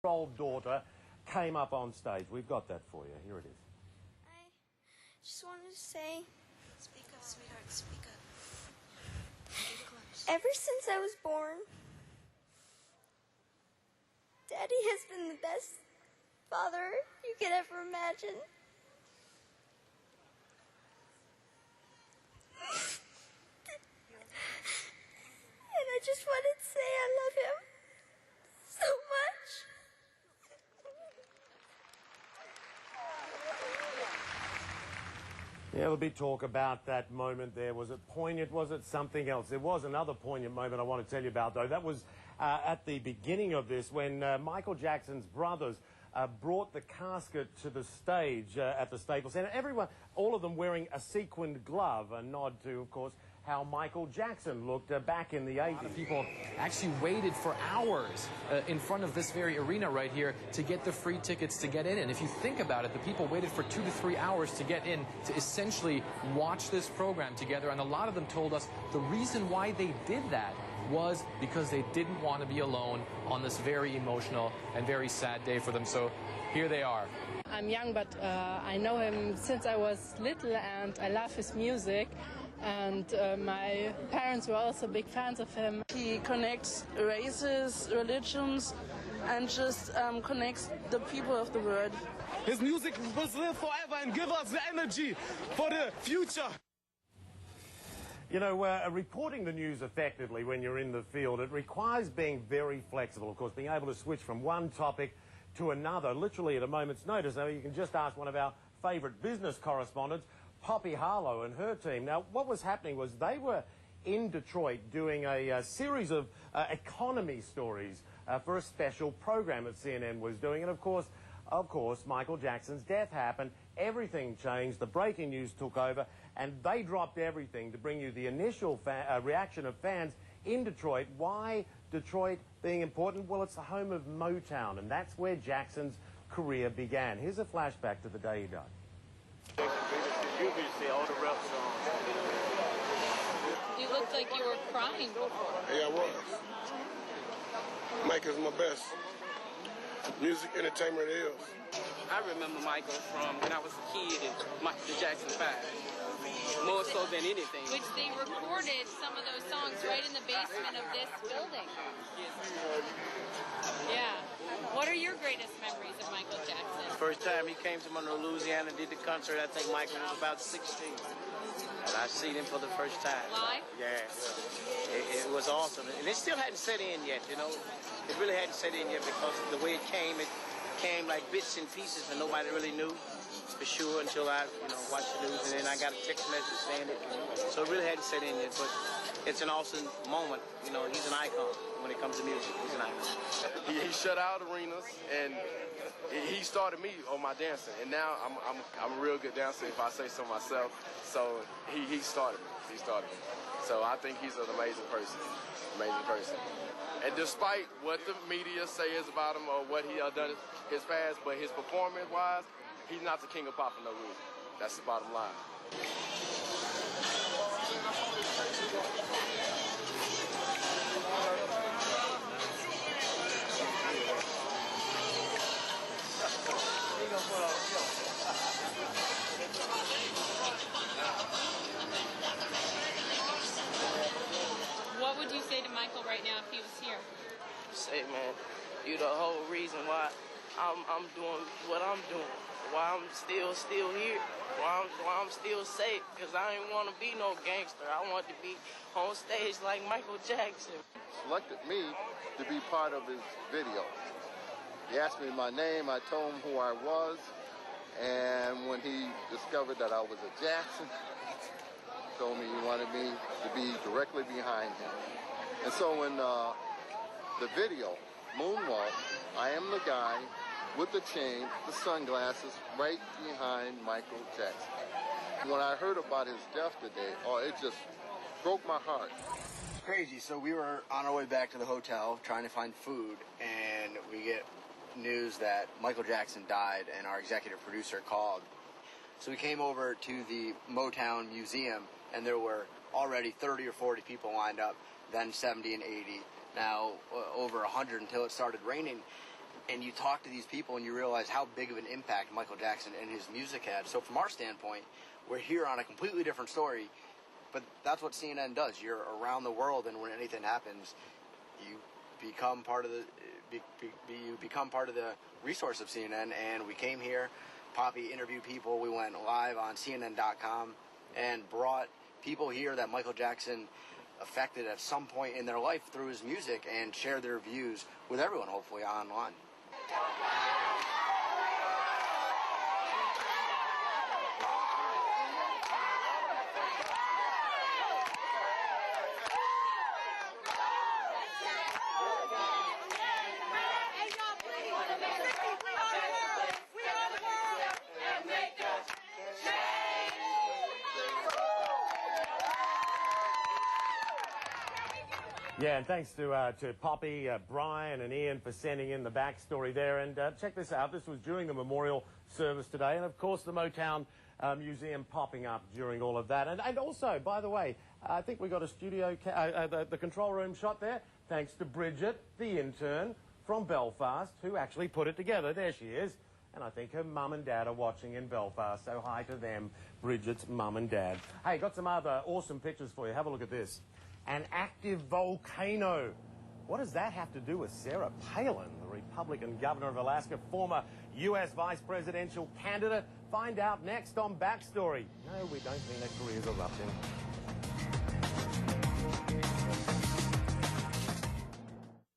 Old daughter came up on stage. We've got that for you. Here it is. I just wanted to say, speak up, sweetheart, speak up. Get close. ever since I was born, Daddy has been the best father you could ever imagine. And I just wanted to say I love him so much. Yeah, there'll be talk about that moment there. Was it poignant? Was it something else? There was another poignant moment I want to tell you about, though. That was at the beginning of this when Michael Jackson's brothers brought the casket to the stage at the Staples Center. Everyone, all of them wearing a sequined glove, a nod to, of course, how Michael Jackson looked back in the 80s. A lot of people actually waited for hours in front of this very arena right here to get the free tickets to get in. And if you think about it, the people waited for 2 to 3 hours to get in to essentially watch this program together. And a lot of them told us the reason why they did that was because they didn't want to be alone on this very emotional and very sad day for them. So here they are. I'm young, but I know him since I was little, and I love his music. And my parents were also big fans of him. He connects races, religions, and just connects the people of the world. His music must live forever and give us the energy for the future. You know, reporting the news effectively when you're in the field, it requires being very flexible. Of course, being able to switch from one topic to another, literally at a moment's notice. Now, you can just ask one of our favourite business correspondents, Poppy Harlow and her team. Now, what was happening was they were in Detroit doing a series of economy stories for a special program that CNN was doing. And of course, Michael Jackson's death happened. Everything changed. The breaking news took over, and they dropped everything to bring you the initial reaction of fans in Detroit. Why Detroit being important? Well, it's the home of Motown, and that's where Jackson's career began. Here's a flashback to the day he died. You looked like you were crying before. Yeah, I was. Mike is my best. Music entertainment is. I remember Michael from when I was a kid in the Jackson 5, more so than anything. Which they recorded some of those songs right in the basement of this building. Yeah. What are your greatest memories of Michael Jackson? First time he came to Monroe, Louisiana, did the concert, I think Michael was about 16. And I seen him for the first time. Live? Yeah. It was awesome. And it still hadn't set in yet, you know. It really hadn't set in yet because the way it came like bits and pieces and nobody really knew for sure until I, watched the news, and then I got a text message saying it. So it really hadn't set in yet, but it's an awesome moment. You know, he's an icon when it comes to music. He's an icon. He shut out arenas, and he started me on my dancing, and now I'm a real good dancer if I say so myself. So he started me. He started me. So I think he's an amazing person. Amazing person. And despite what the media says about him or what he done in his past, but his performance-wise, he's not the king of pop for no reason. That's the bottom line. What would you say to Michael right now if he was here? Say, man, you the whole reason why I'm doing what I'm doing, why I'm still here, why I'm still safe, because I ain't want to be no gangster. I want to be on stage like Michael Jackson. Selected me to be part of his video. He asked me my name, I told him who I was, and when he discovered that I was a Jackson, he told me he wanted me to be directly behind him. And so in the video, Moonwalk, I am the guy with the chain, the sunglasses, right behind Michael Jackson. When I heard about his death today, it just broke my heart. Crazy. So we were on our way back to the hotel trying to find food, and we get news that Michael Jackson died, and our executive producer called. So we came over to the Motown Museum, and there were already 30 or 40 people lined up, then 70 and 80, now over 100 until it started raining. and you talk to these people and you realize how big of an impact Michael Jackson and his music had. So from our standpoint, we're here on a completely different story, but that's what CNN does. You're around the world, and when anything happens, you become part of the resource of CNN. And we came here, Poppy interviewed people, we went live on CNN.com and brought people here that Michael Jackson affected at some point in their life through his music, and shared their views with everyone, hopefully online. Yeah, and thanks to Poppy, Brian and Ian for sending in the backstory there. And check this out. This was during the memorial service today. And, of course, the Motown Museum popping up during all of that. And also, by the way, I think we got a studio, the control room shot there, thanks to Brigid, the intern from Belfast, who actually put it together. There she is. And I think her mum and dad are watching in Belfast. So hi to them, Brigid's mum and dad. Hey, got some other awesome pictures for you. Have a look at this. An active volcano. What does that have to do with Sarah Palin, the Republican governor of Alaska, former U.S. vice presidential candidate? Find out next on Backstory. No, we don't mean a career's erupting.